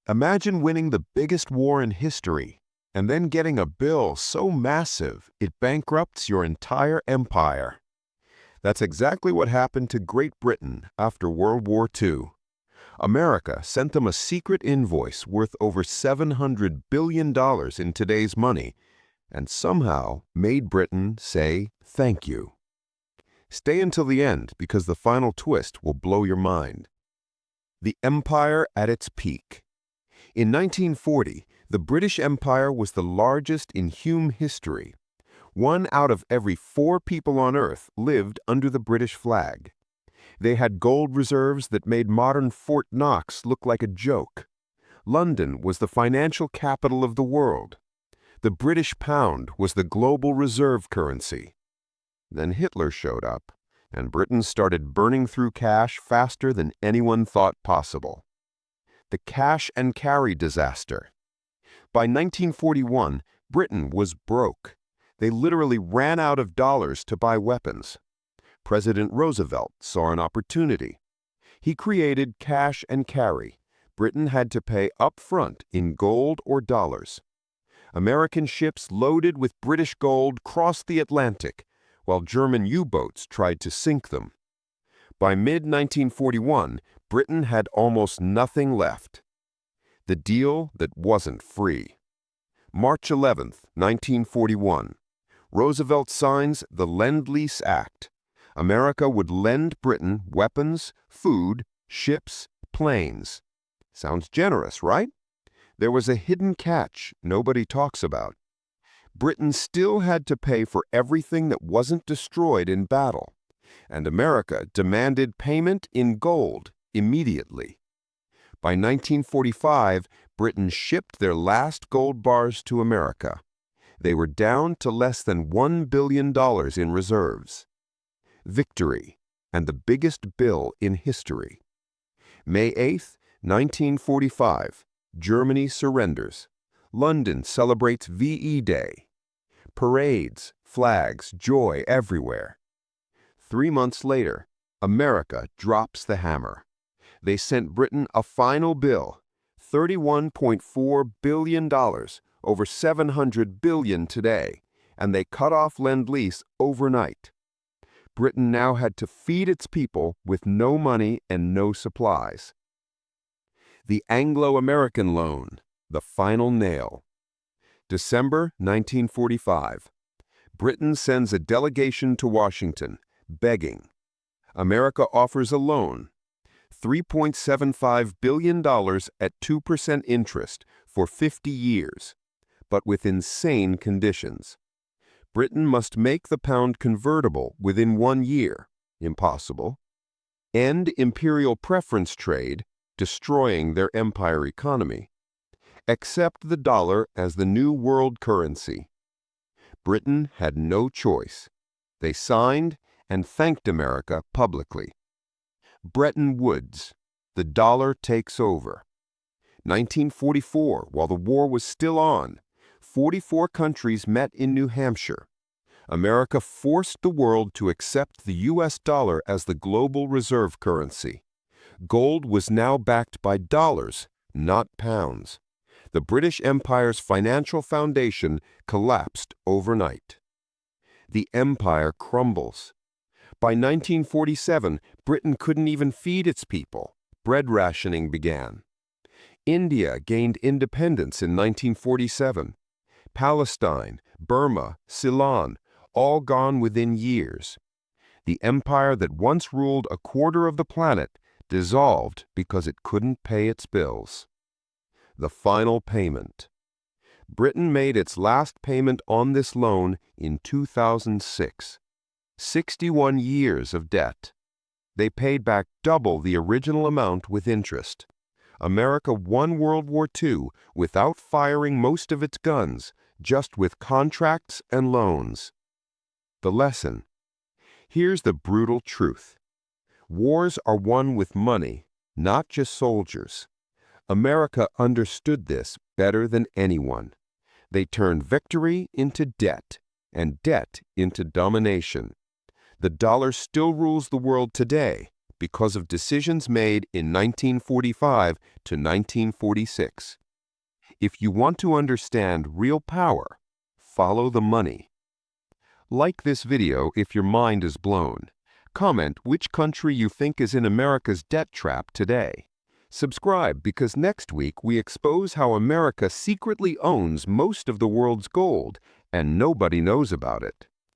Imagine winning the biggest war in history and then getting a bill so massive it bankrupts your entire empire. That's exactly what happened to Great Britain after World War II. America sent them a secret invoice worth over $700 billion in today's money and somehow made Britain say thank you. Stay until the end because the final twist will blow your mind. The empire at its peak. In 1940, the British Empire was the largest in human history. 1 out of every 4 people on Earth lived under the British flag. They had gold reserves that made modern Fort Knox look like a joke. London was the financial capital of the world. The British pound was the global reserve currency. Then Hitler showed up, and Britain started burning through cash faster than anyone thought possible. The cash and carry disaster. By 1941, Britain was broke. They literally ran out of dollars to buy weapons. President Roosevelt saw an opportunity. He created cash and carry. Britain had to pay up front in gold or dollars. American ships loaded with British gold crossed the Atlantic, while German U-boats tried to sink them. By mid-1941, Britain had almost nothing left. The deal that wasn't free. March 11, 1941. Roosevelt signs the Lend-Lease Act. America would lend Britain weapons, food, ships, planes. Sounds generous, right? There was a hidden catch nobody talks about. Britain still had to pay for everything that wasn't destroyed in battle, and America demanded payment in gold immediately. By 1945, Britain shipped their last gold bars to America. They were down to less than $1 billion in reserves. Victory, and the biggest bill in history. May 8, 1945, Germany surrenders. London celebrates VE Day. Parades, flags, joy everywhere. 3 months later, America drops the hammer. They sent Britain a final bill, $31.4 billion, over $700 billion today, and they cut off Lend-Lease overnight. Britain now had to feed its people with no money and no supplies. The Anglo-American Loan, the final nail. December 1945. Britain sends a delegation to Washington, begging. America offers a loan, $3.75 billion at 2% interest for 50 years, but with insane conditions. Britain must make the pound convertible within 1 year, impossible. End imperial preference trade, destroying their empire economy. Accept the dollar as the new world currency. Britain had no choice. They signed and thanked America publicly. Bretton Woods, the dollar takes over. 1944, while the war was still on, 44 countries met in New Hampshire. America forced the world to accept the U.S. dollar as the global reserve currency. Gold was now backed by dollars, not pounds. The British Empire's financial foundation collapsed overnight. The empire crumbles. By 1947, Britain couldn't even feed its people. Bread rationing began. India gained independence in 1947. Palestine, Burma, Ceylon, all gone within years. The empire that once ruled a quarter of the planet dissolved because it couldn't pay its bills. The final payment. Britain made its last payment on this loan in 2006. 61 years of debt. They paid back double the original amount with interest. America won World War II without firing most of its guns, just with contracts and loans. The lesson. Here's the brutal truth. Wars are won with money, not just soldiers. America understood this better than anyone. They turned victory into debt, and debt into domination. The dollar still rules the world today, because of decisions made in 1945 to 1946. If you want to understand real power, follow the money. Like this video if your mind is blown. Comment which country you think is in America's debt trap today. Subscribe because next week we expose how America secretly owns most of the world's gold and nobody knows about it.